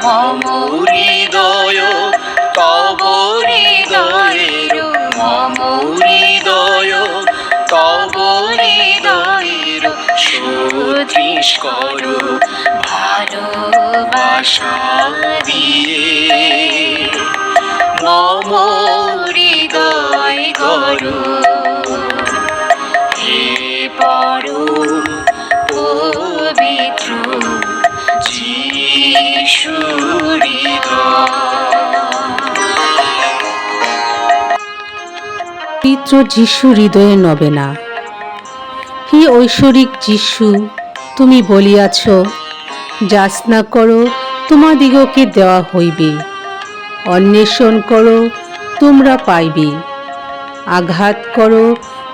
মম হৃদয় তব হৃদয়ের, মম হৃদয় তব হৃদয়ের সদৃশ করো ভালোবাসা দিয়ে। মম হৃদয় গড়ো হে পরম পবিত্র যিশু পবিত্র যিশু হৃদয়ে নবেনা। হে ঐশ্বরিক যিশু, তুমি বলিয়াছ, যাচনা করো তোমাদিগকে দেওয়া হইবে, অন্বেষণ করো তোমরা পাইবে, আঘাত করো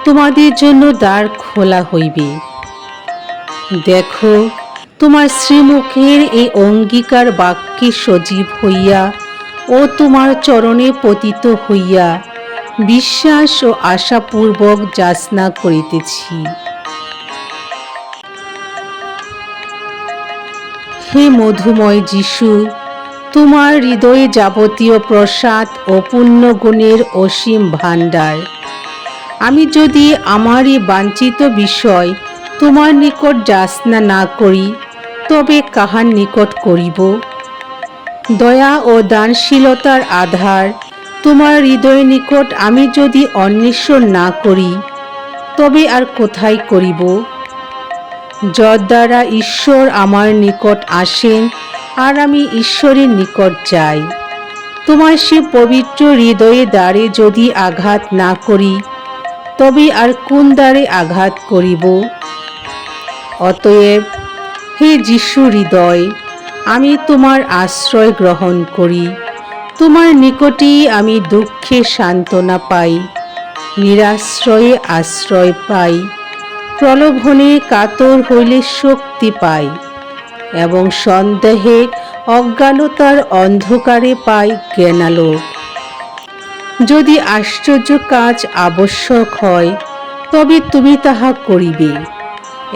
তোমাদের জন্য দ্বার খোলা হইবে। দেখো, তোমার শ্রীমুখের এই অঙ্গীকার বাক্যে সজীব হইয়া ও তোমার চরণে পতিত হইয়া বিশ্বাস ও আশাপূর্বক যাচনা করিতেছি। হে মধুময় যিশু, তোমার হৃদয়ে যাবতীয় প্রসাদ ও পুণ্যগুণের অসীম ভাণ্ডার। আমি যদি আমার এই বাঞ্ছিত বিষয় তোমার নিকট যাচনা না করি, তবে কাহার নিকট করিব? দয়া ও দানশীলতার আধার তোমার হৃদয়ের নিকট আমি যদি অন্বেষণ না করি, তবে আর কোথায় করিব? যদ্বারা ঈশ্বর আমার নিকট আসেন আর আমি ঈশ্বরের নিকট যাই, তোমার সে পবিত্র হৃদয়ে দ্বারে যদি আঘাত না করি, তবে আর কোন দ্বারে আঘাত করিব? অতএব হে যিশু হৃদয়, আমি তোমার আশ্রয় গ্রহণ করি। তোমার নিকটেই আমি দুঃখে সান্ত্বনা পাই, নিরাশ্রয়ে আশ্রয় পাই, প্রলোভনে কাতর হইলে শক্তি পাই, এবং সন্দেহে অজ্ঞানতার অন্ধকারে পাই জ্ঞানালোক। যদি আশ্চর্য কাজ আবশ্যক হয়, তবে তুমি তাহা করিবে,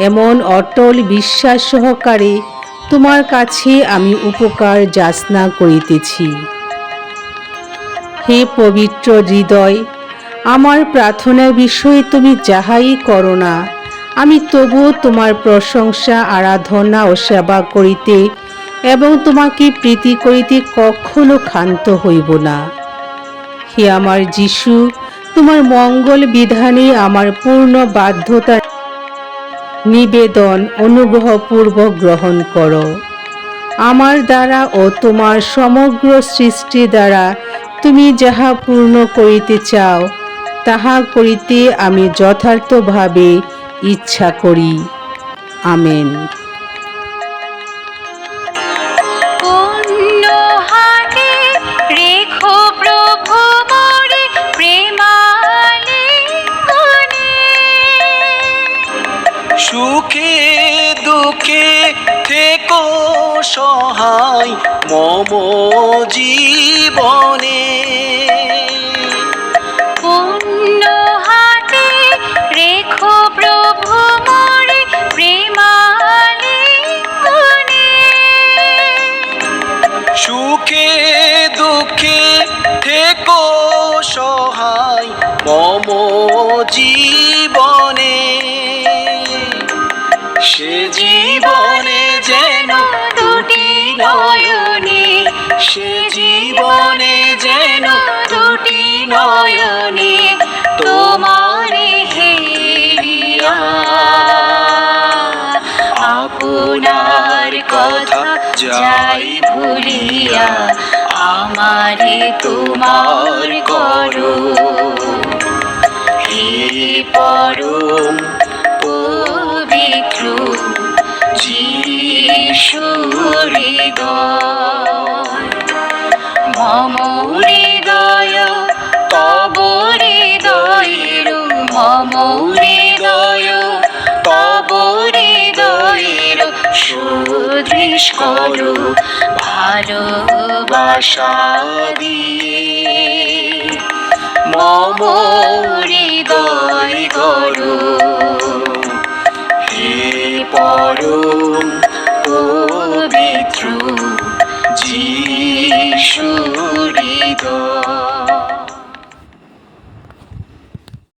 এমন অটল বিশ্বাস সহকারে তোমার কাছে আমি উপকার যাচনা করিতেছি। হে পবিত্র হৃদয়, আমার প্রার্থনার বিষয়ে তুমি যাহাই করো না, আমি তবুও তোমার প্রশংসা, আরাধনা ও সেবা করিতে এবং তোমাকে প্রীতি করিতে কখনো ক্ষান্ত হইব না। হে আমার যিশু, তোমার মঙ্গল বিধানে আমার পূর্ণ বাধ্যতা নিবেদন অনুগ্রহপূর্বক গ্রহণ করো। আমার দ্বারা ও তোমার সমগ্র সৃষ্টি দ্বারা তুমি যাহা পূর্ণ করিতে চাও, তাহা করিতে আমি যথার্থভাবে ইচ্ছা করি। আমেন। সুখে দুঃখে থেকো সহায় মম জীবনে। পূর্ণ হাতে রেখো প্রভু মোরে প্রেমালিঙ্গনে। সুখে দুঃখে থেকো সহায় মম জীবনে। সে জীবনে যেন দুটি নয়নে, সে জীবনে যেন দুটি নয়নে তোমারে হেরিয়া আপনার কথা যাই ভুলিয়া আমারে তোমার করো। হে পরম পবিত্র যিশু হৃদয়, মম হৃদয় তব হৃদয়ের, মম হৃদয় তব হৃদয়ের সদৃশ করো ভালোবাসা দিয়ে। মম হৃদয় গড়ো হে পরম পবিত্র যিশু